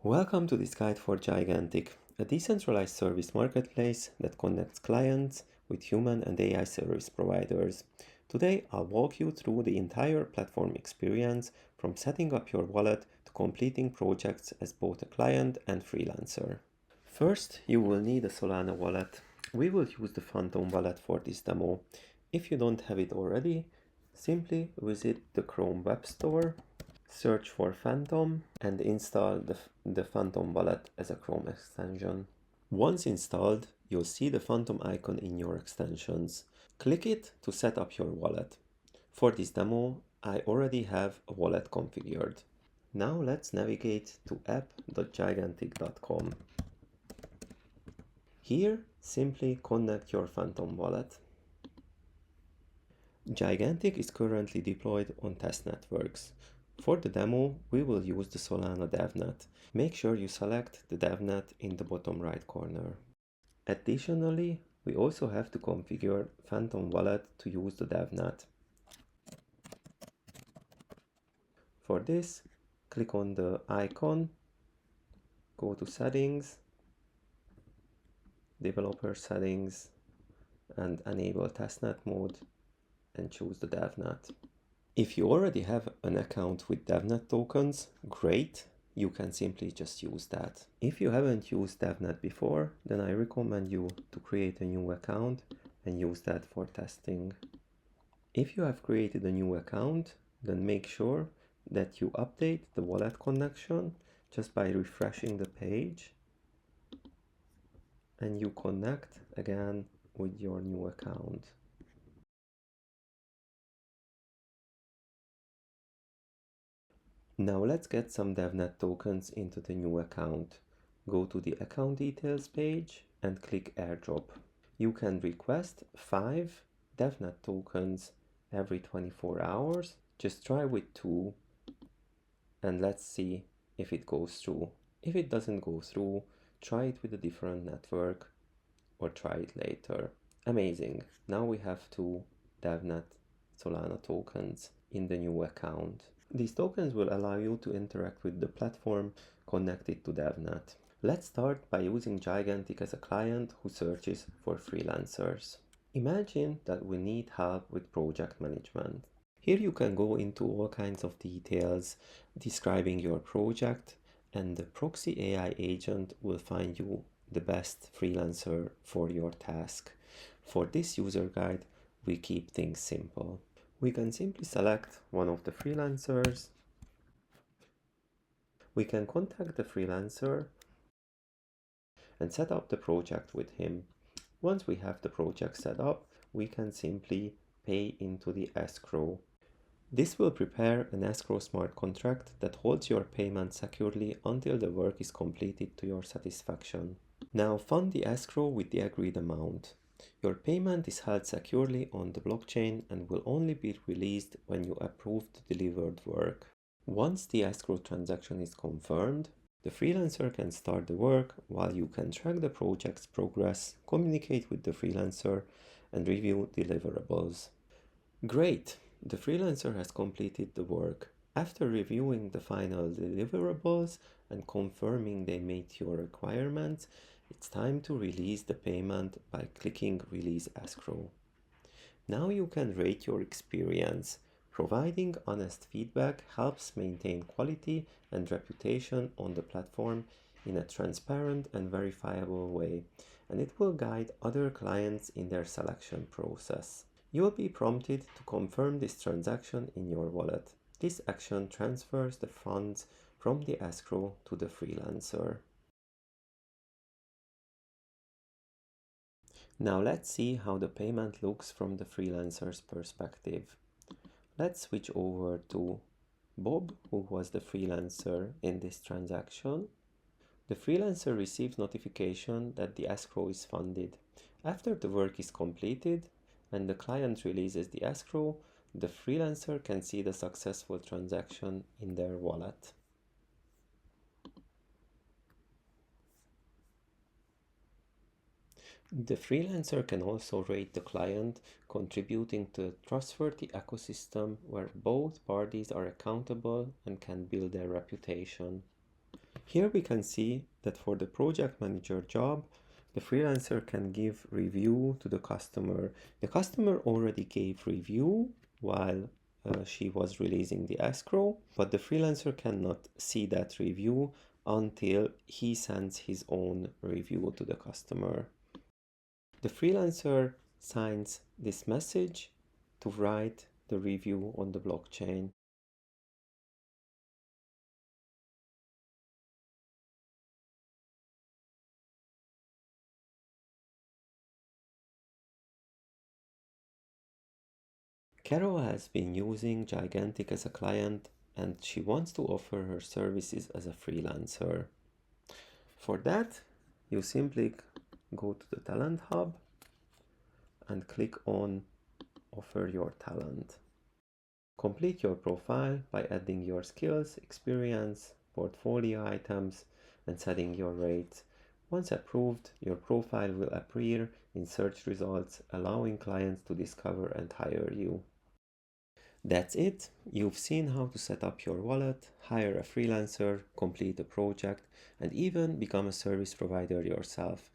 Welcome to this guide for Gigentic, a decentralized service marketplace that connects clients with human and AI service providers. Today, I'll walk you through the entire platform experience from setting up your wallet to completing projects as both a client and freelancer. First, you will need a Solana wallet. We will use the Phantom wallet for this demo. If you don't have it already, simply visit the Chrome Web Store, search for Phantom and install the Phantom wallet as a Chrome extension. Once installed, you'll see the Phantom icon in your extensions. Click it to set up your wallet. For this demo, I already have a wallet configured. Now let's navigate to app.gigentic.com. Here, simply connect your Phantom wallet. Gigentic is currently deployed on test networks. For the demo, we will use the Solana DevNet. Make sure you select the DevNet in the bottom right corner. Additionally, we also have to configure Phantom Wallet to use the DevNet. For this, click on the icon, go to Settings, Developer Settings, and enable testnet mode and choose the DevNet. If you already have an account with DevNet tokens, great, you can simply just use that. If you haven't used DevNet before, then I recommend you to create a new account and use that for testing. If you have created a new account, then make sure that you update the wallet connection just by refreshing the page, and you connect again with your new account. Now let's get some DevNet tokens into the new account. Go to the account details page and click airdrop. You can request 5 DevNet tokens every 24 hours. Just try with 2 and let's see if it goes through. If it doesn't go through, try it with a different network or try it later. Amazing. Now we have 2 DevNet Solana tokens in the new account. These tokens will allow you to interact with the platform connected to DevNet. Let's start by using Gigentic as a client who searches for freelancers. Imagine that we need help with project management. Here you can go into all kinds of details describing your project, and the proxy AI agent will find you the best freelancer for your task. For this user guide, we keep things simple. We can simply select one of the freelancers. We can contact the freelancer and set up the project with him. Once we have the project set up, we can simply pay into the escrow. This will prepare an escrow smart contract that holds your payment securely until the work is completed to your satisfaction. Now fund the escrow with the agreed amount. Your payment is held securely on the blockchain and will only be released when you approve the delivered work. Once the escrow transaction is confirmed, the freelancer can start the work while you can track the project's progress, communicate with the freelancer, and review deliverables. Great! The freelancer has completed the work. After reviewing the final deliverables and confirming they meet your requirements, it's time to release the payment by clicking Release Escrow. Now you can rate your experience. Providing honest feedback helps maintain quality and reputation on the platform in a transparent and verifiable way, and it will guide other clients in their selection process. You will be prompted to confirm this transaction in your wallet. This action transfers the funds from the escrow to the freelancer. Now let's see how the payment looks from the freelancer's perspective. Let's switch over to Bob, who was the freelancer in this transaction. The freelancer receives notification that the escrow is funded. After the work is completed and the client releases the escrow, the freelancer can see the successful transaction in their wallet. The freelancer can also rate the client, contributing to a trustworthy ecosystem where both parties are accountable and can build their reputation. Here we can see that for the project manager job, the freelancer can give review to the customer. The customer already gave review while she was releasing the escrow, but the freelancer cannot see that review until he sends his own review to the customer. The freelancer signs this message to write the review on the blockchain. Carol has been using Gigentic as a client and she wants to offer her services as a freelancer. For that, you simply go to the Talent Hub and click on Offer Your Talent. Complete your profile by adding your skills, experience, portfolio items, and setting your rates. Once approved, your profile will appear in search results, allowing clients to discover and hire you. That's it. You've seen how to set up your wallet, hire a freelancer, complete a project, and even become a service provider yourself.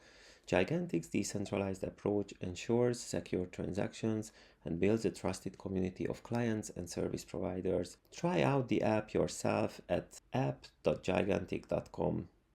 Gigantic's decentralized approach ensures secure transactions and builds a trusted community of clients and service providers. Try out the app yourself at app.gigantic.com.